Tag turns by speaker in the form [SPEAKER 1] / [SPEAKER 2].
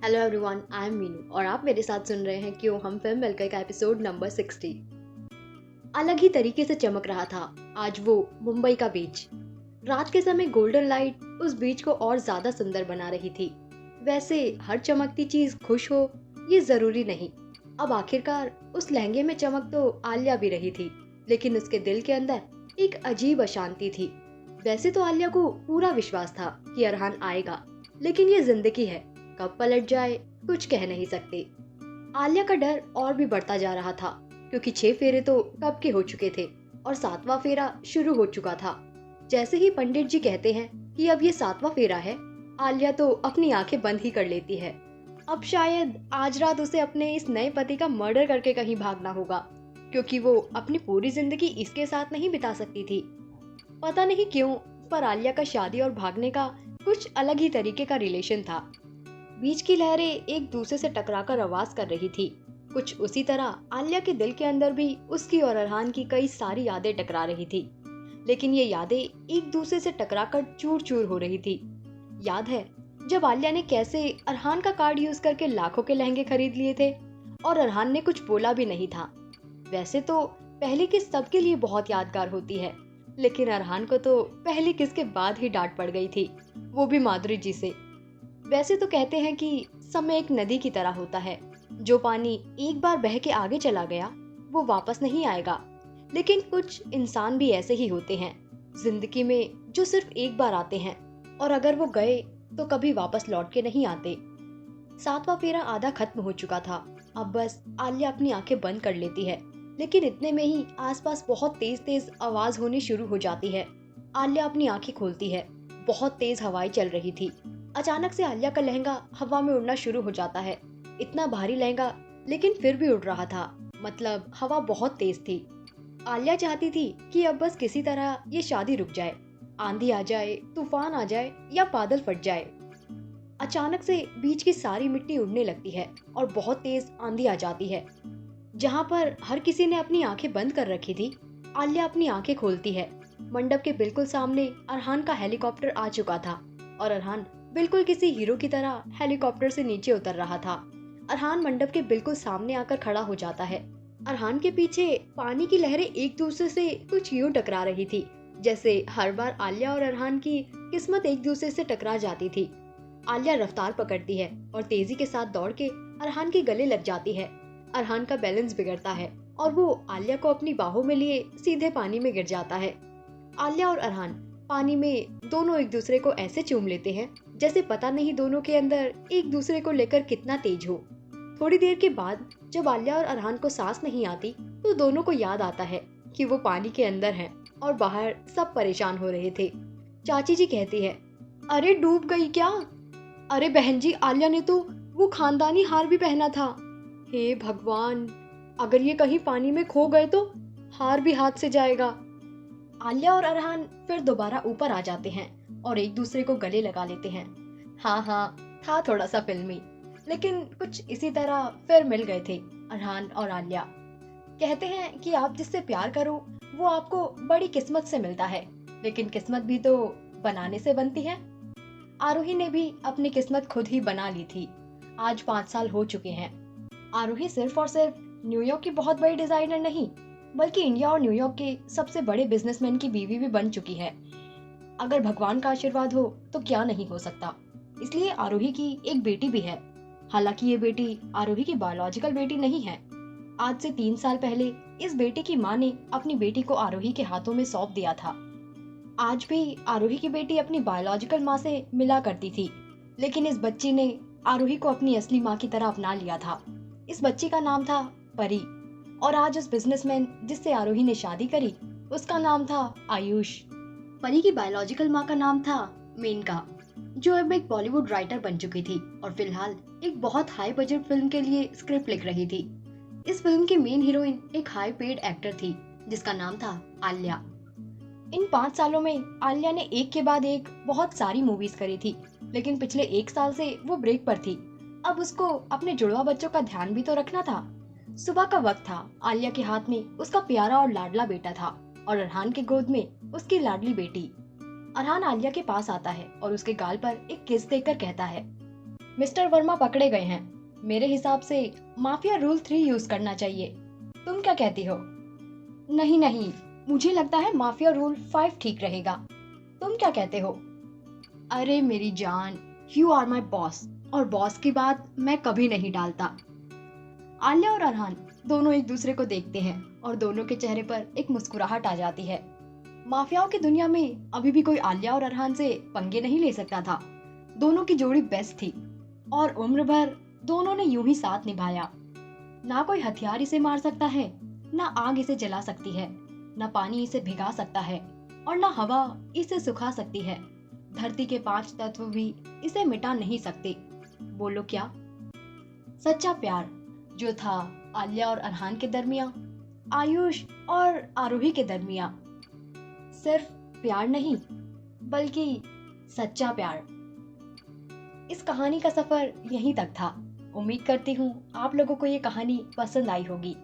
[SPEAKER 1] Hello everyone, I am Meenu और आप मेरे साथ सुन रहे हैं क्यों हम फिल्म मिलकर का एपिसोड नंबर 60। अलग ही तरीके से चमक रहा था आज वो मुंबई का बीच। रात के समय गोल्डन लाइट उस बीच को और ज्यादा सुंदर बना रही थी। वैसे हर चमकती चीज खुश हो ये जरूरी नहीं। अब आखिरकार उस लहंगे में चमक तो आलिया भी रही थी, लेकिन उसके दिल के अंदर एक अजीब अशांति थी। वैसे तो आलिया को पूरा विश्वास था कि अरहान आएगा, लेकिन ये जिंदगी है, कब पलट जाए कुछ कह नहीं सकते। आलिया का डर और भी बढ़ता जा रहा था, क्योंकि 6 फेरे तो कब के हो चुके थे और 7वां फेरा शुरू हो चुका था। जैसे ही पंडित जी कहते हैं कि अब ये 7वां फेरा है, आलिया तो अपनी आंखें बंद ही कर लेती है। अब शायद आज रात उसे अपने इस नए पति का मर्डर करके कहीं भागना होगा, क्योंकि वो अपनी पूरी जिंदगी इसके साथ नहीं बिता सकती थी। पता नहीं क्यों, पर आलिया का शादी और भागने का कुछ अलग ही तरीके का रिलेशन था। बीच की लहरें एक दूसरे से टकराकर आवाज कर रही थी। कुछ उसी तरह आलिया के दिल के अंदर भी उसकी और अरहान की कई सारी यादें टकरा रही थी, लेकिन ये यादें एक दूसरे से टकराकर चूर चूर हो रही थी। याद है जब आलिया ने कैसे अरहान का कार्ड यूज करके लाखों के लहंगे खरीद लिए थे और अरहान ने कुछ बोला भी नहीं था। वैसे तो पहली किस सबके लिए बहुत यादगार होती है, लेकिन अरहान को तो पहली किस के बाद ही डांट पड़ गई थी, वो भी माधुरी जी से। वैसे तो कहते हैं कि समय एक नदी की तरह होता है, जो पानी एक बार बह के आगे चला गया वो वापस नहीं आएगा। लेकिन कुछ इंसान भी ऐसे ही होते हैं जिंदगी में, जो सिर्फ एक बार आते हैं और अगर वो गए तो कभी वापस लौट के नहीं आते। 7वां फेरा आधा खत्म हो चुका था। अब बस आलिया अपनी आंखें बंद कर लेती है, लेकिन इतने में ही आसपास बहुत तेज तेज आवाज होनी शुरू हो जाती है। आलिया अपनी आंखें खोलती है। बहुत तेज हवाएं चल रही थी। अचानक से आलिया का लहंगा हवा में उड़ना शुरू हो जाता है। इतना भारी लहंगा, लेकिन फिर भी उड़ रहा था, मतलब हवा बहुत तेज थी। आलिया चाहती थी कि अब बस किसी तरह ये शादी रुक जाए, आंधी आ जाए, तूफान आ जाए या बादल फट जाए। अचानक से बीच की सारी मिट्टी उड़ने लगती है और बहुत तेज आंधी आ जाती है। जहाँ पर हर किसी ने अपनी आंखें बंद कर रखी थी, आलिया अपनी आंखें खोलती है। मंडप के बिल्कुल सामने अरहान का हेलीकॉप्टर आ चुका था और अरहान बिल्कुल किसी हीरो की तरह हेलीकॉप्टर से नीचे उतर रहा था। अरहान मंडप के बिल्कुल सामने आकर खड़ा हो जाता है। अरहान के पीछे पानी की लहरें एक दूसरे से कुछ यूं टकरा रही थी, जैसे हर बार आलिया और अरहान की किस्मत एक दूसरे से टकरा जाती थी। आलिया रफ्तार पकड़ती है और तेजी के साथ दौड़ के अरहान के गले लग जाती है। अरहान का बैलेंस बिगड़ता है और वो आलिया को अपनी बाहों में लिए सीधे पानी में गिर जाता है। आलिया और अरहान पानी में दोनों एक दूसरे को ऐसे चूम लेते हैं जैसे पता नहीं दोनों के अंदर एक दूसरे को लेकर कितना तेज हो। थोड़ी देर के बाद जब आलिया और अरहान को सांस नहीं आती, तो दोनों को याद आता है कि वो पानी के अंदर हैं और बाहर सब परेशान हो रहे थे। चाची जी कहती है, अरे डूब गई क्या? अरे बहन जी, आलिया ने तो वो खानदानी हार भी पहना था। हे भगवान, अगर ये कहीं पानी में खो गए तो हार भी हाथ से जाएगा। आलिया और अरहान फिर दोबारा ऊपर आ जाते हैं और एक दूसरे को गले लगा लेते हैं। हाँ हाँ, था थोड़ा सा फिल्मी, लेकिन कुछ इसी तरह फिर मिल गए थे अरहान और आलिया। कहते हैं कि आप जिससे प्यार करो वो आपको बड़ी किस्मत से मिलता है, लेकिन किस्मत भी तो बनाने से बनती है। आरोही ने भी अपनी किस्मत खुद ही बना ली थी। आज 5 साल हो चुके हैं। आरोही सिर्फ और सिर्फ न्यूयॉर्क की बहुत बड़ी डिजाइनर नहीं, बल्कि इंडिया और न्यूयॉर्क के सबसे बड़े बिजनेसमैन की बीवी भी बन चुकी है। अगर भगवान का आशीर्वाद हो तो क्या नहीं हो सकता। इसलिए आरोही की एक बेटी भी है। हालांकि ये बेटी आरोही की बायोलॉजिकल बेटी नहीं है। आज से 3 साल पहले इस बेटी की माँ ने अपनी बेटी को आरोही के हाथों में सौंप दिया था। आज भी आरोही की बेटी अपनी बायोलॉजिकल माँ से मिला करती थी, लेकिन इस बच्ची ने आरोही को अपनी असली माँ की तरह अपना लिया था। इस बच्ची का नाम था परी, और आज उस बिजनेसमैन जिससे आरोही ने शादी करी, उसका नाम था आयुष। परी की बायोलॉजिकल माँ का नाम था मेनका, जो अब एक बॉलीवुड राइटर बन चुकी थी और फिलहाल एक बहुत हाई बजट फिल्म के लिए स्क्रिप्ट लिख रही थी। इस फिल्म की मेन हीरोइन एक हाई पेड एक्टर थी जिसका नाम था आलिया। इन 5 सालों में आलिया ने एक के बाद एक बहुत सारी मूवीज करी थी, लेकिन पिछले 1 साल से वो ब्रेक पर थी। अब उसको अपने जुड़वा बच्चों का ध्यान भी तो रखना था। सुबह का वक्त था। आलिया के हाथ में उसका प्यारा और लाडला बेटा था और अरहान के गोद में उसकी लाडली बेटी। अरहान आलिया के पास आता है और उसके गाल पर एक किस देकर कहता है, मिस्टर वर्मा पकड़े गए हैं। मेरे हिसाब से माफिया रूल 3 यूज करना चाहिए। तुम क्या कहती हो? नहीं नहीं, मुझे लगता है माफिया रूल 5 ठीक रहेगा। तुम क्या कहते हो? अरे मेरी जान, यू आर माई बॉस, और बॉस की बात मैं कभी नहीं टालता। आलिया और अरहान दोनों एक दूसरे को देखते हैं और दोनों के चेहरे पर एक मुस्कुराहट आ जाती है। माफियाओं की दुनिया में अभी भी कोई आलिया और अरहान से पंगे नहीं ले सकता था। दोनों की जोड़ी बेस्ट थी और उम्र भर दोनों ने यूं ही साथ निभाया। ना कोई हथियार इसे मार सकता है, ना आग इसे जला सकती है, ना पानी इसे भिगा सकता है और ना हवा इसे सुखा सकती है। धरती के 5 तत्व भी इसे मिटा नहीं सकते। बोलो क्या? सच्चा प्यार जो था आलिया और अरहान के दरमिया, आयुष और आरोही के दरमिया, सिर्फ प्यार नहीं बल्कि सच्चा प्यार। इस कहानी का सफर यहीं तक था। उम्मीद करती हूँ आप लोगों को ये कहानी पसंद आई होगी।